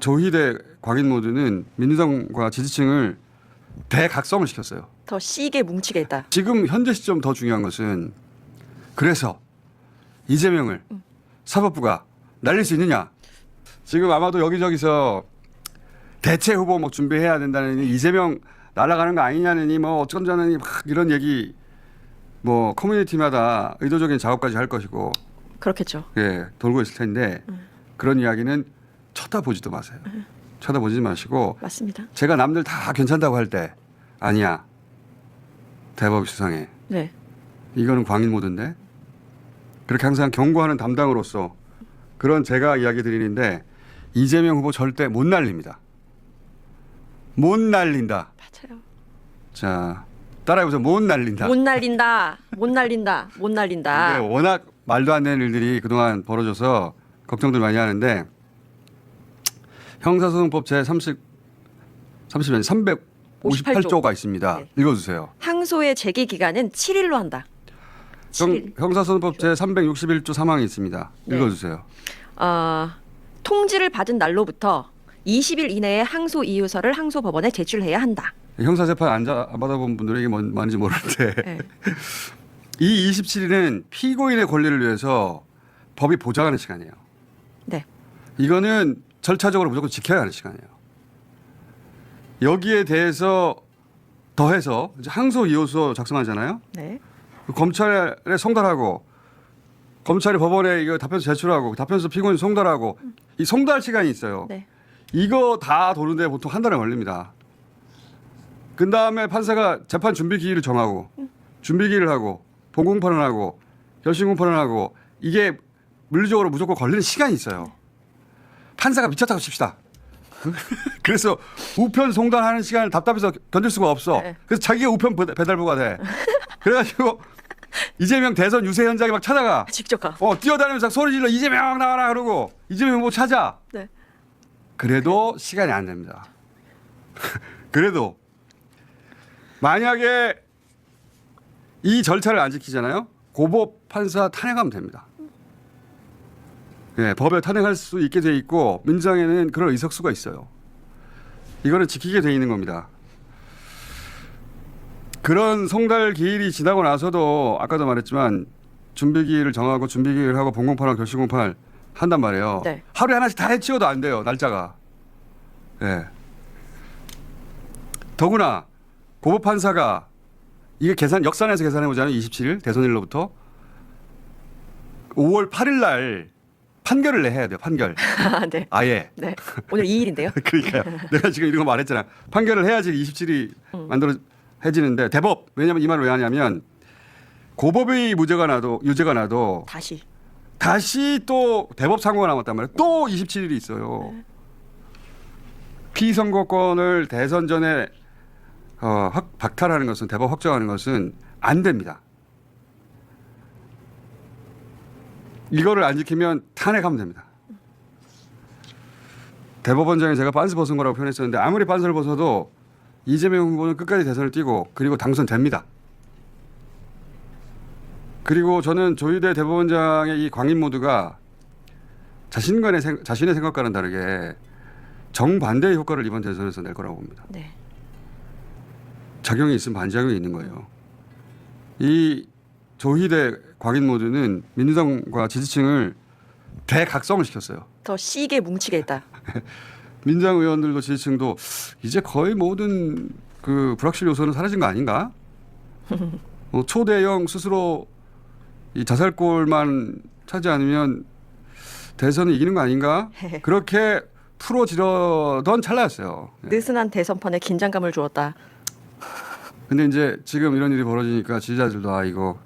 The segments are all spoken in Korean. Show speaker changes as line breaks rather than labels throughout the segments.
조희대 광인 모드는 민주당과 지지층을 대각성을 시켰어요.
더 시게 뭉치게 했다.
지금 현재 시점 더 중요한 것은 그래서 이재명을 사법부가 날릴 수 있느냐. 지금 아마도 여기저기서 대체 후보 뭐 준비해야 된다느니 이재명 날아가는 거 아니냐느니 뭐 어쩐다느니 막 이런 얘기 뭐 커뮤니티마다 의도적인 작업까지 할 것이고
그렇겠죠.
예, 돌고 있을 텐데 그런 이야기는 쳐다보지도 마세요. 쳐다보지 마시고
맞습니다.
제가 남들 다 괜찮다고 할 때 아니야. 대법이 수상해.
네.
이거는 광인 모드인데 그렇게 항상 경고하는 담당으로서 그런 제가 이야기 드리는데 이재명 후보 절대 못 날립니다. 못 날린다.
맞아요.
자 따라해보세요. 못 날린다.
못 날린다. 못 날린다. 못 날린다.
근데 워낙 말도 안 되는 일들이 그동안 벌어져서 걱정들 많이 하는데 형사소송법 제30 358조가 있습니다.
네.
읽어주세요.
항소의 제기 기간은 7일로 한다. 7일.
형사소송법 제361조 3항이 있습니다.
네.
읽어주세요.
통지를 받은 날로부터 20일 이내에 항소 이유서를 항소법원에 제출해야 한다.
형사재판 안 받아본 분들이 이게 뭔지 모르는데
네.
이 27일은 피고인의 권리를 위해서 법이 보장하는 시간이에요.
네.
이거는 절차적으로 무조건 지켜야 하는 시간이에요. 여기에 대해서 더해서 이제 항소 이유서 작성하잖아요.
네.
검찰에 송달하고 검찰이 법원에 이거 답변서 제출하고 답변서 피고인 송달하고 이 송달 시간이 있어요.
네.
이거 다 도는데 보통 한 달에 걸립니다. 그 다음에 판사가 재판 준비 기일을 정하고 준비 기일을 하고 본공판을 하고 결심 공판을 하고 이게 물리적으로 무조건 걸리는 시간이 있어요. 판사가 미쳤다고 칩시다. 그래서 우편 송달하는 시간을 답답해서 견딜 수가 없어.
네.
그래서 자기가 우편 배달부가 돼. 그래가지고 이재명 대선 유세 현장에 막 찾아가.
직접 가.
뛰어다니면서 소리 질러 이재명 나와라 그러고 이재명 뭐 찾아.
네.
그래도 시간이 안 됩니다. 그래도 만약에 이 절차를 안 지키잖아요. 고법 판사 탄핵하면 됩니다. 예, 법에 탄핵할 수 있게 돼 있고 민주당에는 그런 의석수가 있어요. 이거는 지키게 돼 있는 겁니다. 그런 송달 기일이 지나고 나서도 아까도 말했지만 준비 기일을 정하고 준비 기일을 하고 본공판하고 결심 공판을 한단 말이에요.
네.
하루에 하나씩 다 해치워도 안 돼요. 날짜가. 예. 더구나 고법 판사가 이게 역산해서 계산해 보자면 27일 대선일로부터 5월 8일 날 판결을 내야 돼요. 판결.
네.
아예.
네. 오늘 2일인데요.
그러니까요. 내가 지금 이런 거 말했잖아. 판결을 해야지 27일이 만들어지는데 대법. 왜냐하면 이 말을 왜 하냐면 고법의 유죄가 나도 다시 또 대법 상고가 남았단 말이에요. 또 27일이 있어요. 피선거권을 대선 전에 박탈하는 것은 대법 확정하는 것은 안 됩니다. 이거를 안 지키면 탄핵하면 됩니다. 대법원장이 제가 빤스 벗은 거라고 표현했었는데 아무리 빤스를 벗어도 이재명 후보는 끝까지 대선을 뛰고 그리고 당선됩니다. 그리고 저는 조희대 대법원장의 이 광인 모드가 자신의 생각과는 다르게 정반대의 효과를 이번 대선에서 낼 거라고 봅니다.
네.
작용이 있으면 반작용이 있는 거예요. 이 조희대 광인 모드는 민주당과 지지층을 대각성을 시켰어요.
더 시게 뭉치게 했다.
민주당 의원들도 지지층도 이제 거의 모든 그 불확실 요소는 사라진 거 아닌가? 초대형 스스로 이 자살골만 차지 않으면 대선을 이기는 거 아닌가? 그렇게 풀어지려던 찰나였어요.
느슨한 대선판에 긴장감을 주었다.
근데 이제 지금 이런 일이 벌어지니까 지지자들도 이거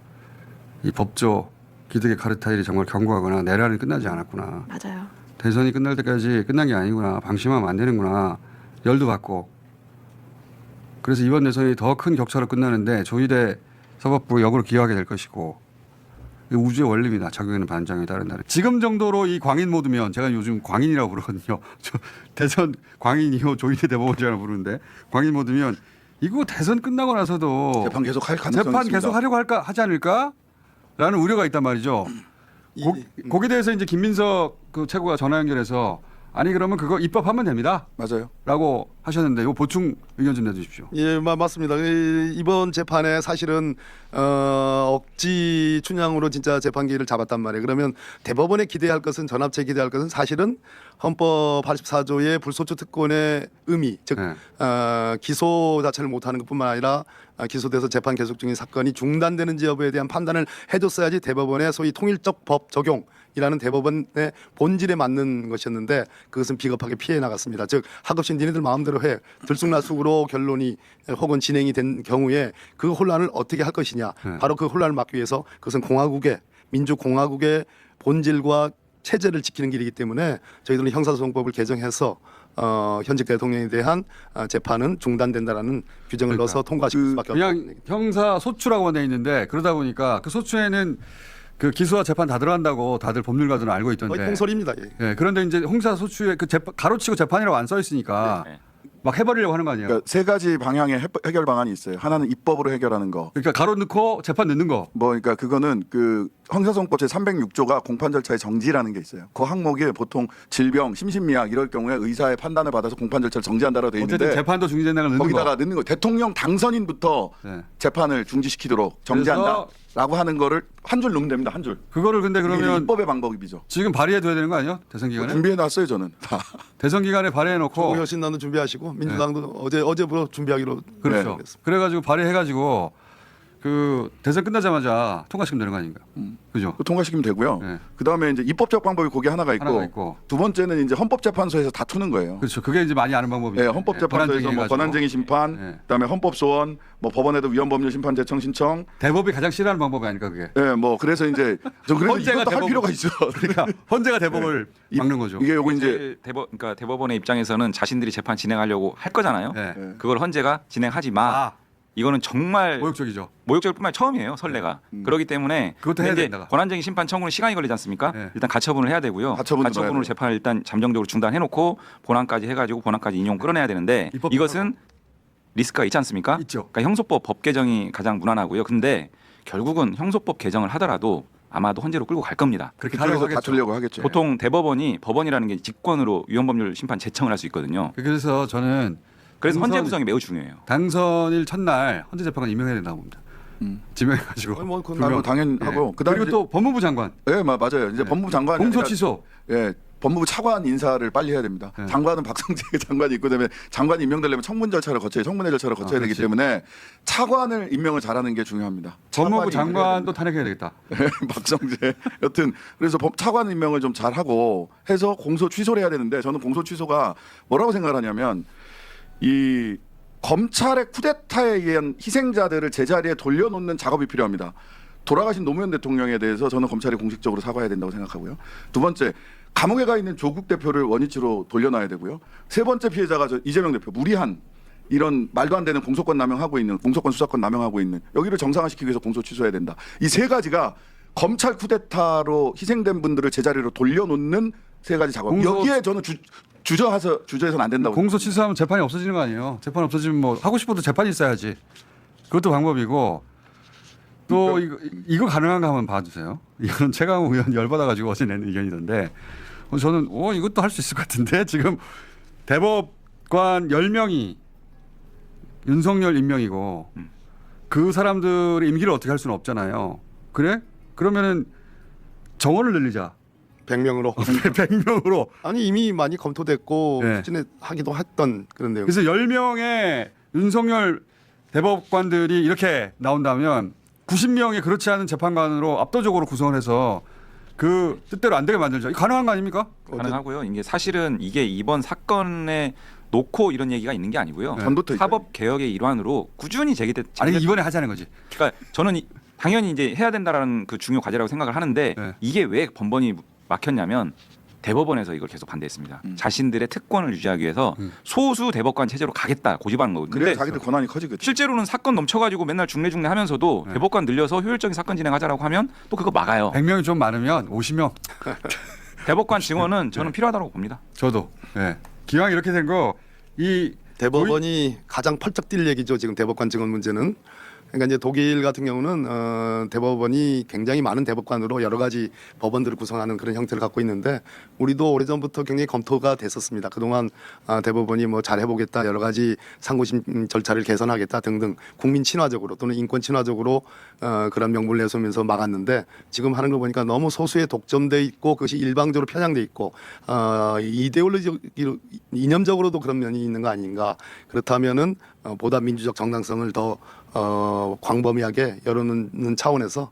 이 법조 기득의 카르텔이 정말 견고하구나. 내란이 끝나지 않았구나.
맞아요.
대선이 끝날 때까지 끝난 게 아니구나. 방심하면 안 되는구나. 열도 받고. 그래서 이번 대선이 더 큰 격차로 끝나는데 조희대 사법부 역으로 기여하게 될 것이고 우주의 원리입니다. 작용하는 반작용에 따른다. 지금 정도로 이 광인 모드면 제가 요즘 광인이라고 부르거든요. 대선 광인이요 조희대 대법원장을 부르는데 광인 모드면 이거 대선 끝나고 나서도
재판 계속 할 가능성이
재판
있습니다.
계속 하려고 하지 않을까라는 우려가 있단 말이죠. 거기에 대해서 이제 김민석 그 최고가 전화 연결해서 아니 그러면 그거 입법하면 됩니다.
맞아요.
라고 하셨는데 이거 보충 의견 좀 내주십시오.
예, 맞습니다. 이번 재판에 사실은 억지 춘향으로 진짜 재판기를 잡았단 말이에요. 그러면 대법원에 기대할 것은 전합체 기대할 것은 사실은 헌법 84조의 불소추 특권의 의미, 즉
네.
기소 자체를 못하는 것뿐만 아니라 기소돼서 재판 계속 중인 사건이 중단되는지 여부에 대한 판단을 해줬어야지 대법원의 소위 통일적 법 적용이라는 대법원의 본질에 맞는 것이었는데 그것은 비겁하게 피해 나갔습니다. 즉 하급심 니네들 마음대로 해 들쑥날쑥으로 결론이 혹은 진행이 된 경우에 그 혼란을 어떻게 할 것이냐.
네.
바로 그 혼란을 막기 위해서 그것은 공화국의 민주공화국의 본질과 체제를 지키는 길이기 때문에 저희들은 형사소송법을 개정해서 현직 대통령에 대한 재판은 중단된다라는 규정을
그러니까.
넣어서 통과시킬 수밖에
그냥
없습니다.
형사 소추라고 돼 있는데 그러다 보니까 그 소추에는 그 기소와 재판 다 들어간다고 다들 법률가들은 알고
거의
있던데.
통설입니다. 예.
예, 그런데 이제 형사 소추에 그 가로치고 재판이라고 안 써 있으니까
네.
막 해버리려고 하는 거 아니에요.
그러니까 세 가지 방향의 해결 방안이 있어요. 하나는 입법으로 해결하는 거.
그러니까 가로 넣고 재판 넣는 거.
그러니까 그거는 그 형사소송법 제 306조가 공판 절차의 정지라는 게 있어요. 그 항목이 보통 질병, 심신미약 이럴 경우에 의사의 판단을 받아서 공판 절차를 정지한다라고 돼
어쨌든
있는데
재판도 중지된다는 걸 넣는
거기다가
거.
넣는 거. 대통령 당선인부터
네.
재판을 중지시키도록 정지한다라고 하는 거를 한 줄 넣으면 됩니다. 한 줄.
그거를 근데
그게
그러면
입법의 방법이죠.
지금 발의해 둬야 되는 거 아니에요? 대선 기간에?
준비해 놨어요 저는. 다.
대선 기간에 발의해 놓고
조국혁신당도 준비하시고 민주당도 어제부터 준비하기로
그렇죠.
네.
그래가지고 발의해가지고 그 대선 끝나자마자 통과시키면 되는 거 아닌가? 그죠?
그 통과시키면 되고요.
네.
그다음에 이제 입법적 방법이 거기 하나가 있고, 두 번째는 이제 헌법재판소에서 다투는 거예요.
그렇죠. 그게 이제 많이 아는 방법이죠.
네, 헌법재판소에서 뭐 권한쟁의 심판,
네.
그다음에 헌법소원, 뭐 법원에도 위헌법률 심판 제청 신청.
대법이 가장 싫어하는 방법이 아닐까 그게.
네, 뭐 그래서 이제 저 그래서
헌재가
이것도 할
대법원-
필요가 있어.
그러니까 헌재가 대법을 막는 거죠.
이게 요거 이제
그러니까 대법원의 입장에서는 자신들이 재판 진행하려고 할 거잖아요.
네.
네.
그걸 헌재가 진행하지 마.
아,
이거는 정말
모욕적이죠.
모욕적일 뿐만 아니라 처음이에요. 선례가. 그렇기 때문에
그것도 해야
이제
된다.
권한쟁의 심판 청구는 시간이 걸리지 않습니까?
네.
일단 가처분을 해야 되고요.
가처분도 넣어야
가처분으로
돼요.
재판을 일단 잠정적으로 중단해놓고 본안까지 해가지고 본안까지 인용 끌어내야 되는데
입법
이것은 리스크가 있지 않습니까?
있죠.
그러니까 형소법 법 개정이 가장 무난하고요. 근데 결국은 형소법 개정을 하더라도 아마도 헌재로 끌고 갈 겁니다.
그렇게 하려고
그쪽에서
하겠죠.
다투려고 하겠죠.
보통 대법원이 법원이라는 게 직권으로 위헌법률 심판 제청을 할 수 있거든요.
그래서 저는
그래서 헌재
당선-
구성이 매우 중요해요.
당선일 첫날 헌재 재판관 임명해야 된다고 봅니다. 지명해가지고.
뭐 그건
두 명.
뭐 당연하고
네.
그다음에
그리고 또 법무부 장관
네, 맞아요. 이제 법무부 장관
공소 취소.
예. 법무부 차관 인사를 빨리 해야 됩니다.
네.
장관은 박성재 장관이 있고 그다음에 장관이 임명되려면 청문 절차를 거쳐야 청문회 절차를 거쳐야 되기
그렇지.
때문에 차관을 임명을 잘하는 게 중요합니다.
법무부
차관이
장관도 탄핵해야 되겠다.
박성재 여튼 그래서 차관 임명을 좀 잘하고 해서 공소 취소를 해야 되는데 저는 공소 취소가 뭐라고 생각을 하냐면 이 검찰의 쿠데타에 의한 희생자들을 제자리에 돌려놓는 작업이 필요합니다. 돌아가신 노무현 대통령에 대해서 저는 검찰이 공식적으로 사과해야 된다고 생각하고요. 두 번째, 감옥에 가 있는 조국 대표를 원위치로 돌려놔야 되고요. 세 번째 피해자가 이재명 대표 무리한 이런 말도 안 되는 공소권 남용하고 있는 공소권 수사권 남용하고 있는 여기를 정상화시키기 위해서 공소 취소해야 된다. 이 세 가지가 검찰 쿠데타로 희생된 분들을 제자리로 돌려놓는 세 가지 작업.
공소-
여기에 저는 주저해서는 안 된다고.
공소 취소하면 재판이 없어지는 거 아니에요? 재판 없어지면 뭐 하고 싶어도 재판이 있어야지. 그것도 방법이고 또 이거 가능한가 한번 봐주세요. 이건 최강욱 의원 열받아가지고 어제 낸 의견이던데 저는 이것도 할 수 있을 것 같은데 지금 대법관 10명이 윤석열 임명이고 그 사람들의 임기를 어떻게 할 수는 없잖아요. 그래? 그러면은 정원을 늘리자.
100명으로
100명으로.
아니 이미 많이 검토됐고
네.
추진하기도 했던 그런 내용.
그래서 10명의 윤석열 대법관들이 이렇게 나온다면 90명의 그렇지 않은 재판관으로 압도적으로 구성을 해서 그 뜻대로 안 되게 만들자. 이거 가능한 거 아닙니까?
가능하고요. 이게 사실은 이게 이번 사건에 놓고 이런 얘기가 있는 게 아니고요.
전부터
사법 개혁의 일환으로 꾸준히 제기됐.
아니 이번에 하자는 거지.
그러니까 저는 당연히 이제 해야 된다라는 그 중요 과제라고 생각을 하는데
네.
이게 왜 번번이 막혔냐면 대법원에서 이걸 계속 반대했습니다. 자신들의 특권을 유지하기 위해서 소수 대법관 체제로 가겠다 고집하는 거거든요.
그래야
근데
자기들 권한이 커지겠죠.
실제로는 사건 넘쳐가지고 맨날 중례 하면서도
네.
대법관 늘려서 효율적인 사건 진행하자라고 하면 또 그거 막아요.
100명이 좀 많으면 50명.
대법관 증원은 저는 필요하다고 봅니다.
저도. 예. 기왕 이렇게 된 거 이
대법원이 가장 펄쩍 뛸 얘기죠. 지금 대법관 증언 문제는 그러니까 이제 독일 같은 경우는 대법원이 굉장히 많은 대법관으로 여러 가지 법원들을 구성하는 그런 형태를 갖고 있는데 우리도 오래전부터 굉장히 검토가 됐었습니다. 그동안 대법원이 뭐 잘해보겠다 여러 가지 상고심 절차를 개선하겠다 등등 국민 친화적으로 또는 인권 친화적으로 그런 명분을 내세우면서 막았는데 지금 하는 거 보니까 너무 소수에 독점돼 있고 그것이 일방적으로 편향돼 있고 이데올로기적 이념적으로도 그런 면이 있는 거 아닌가. 그렇다면은 보다 민주적 정당성을 더 광범위하게 열어놓는 차원에서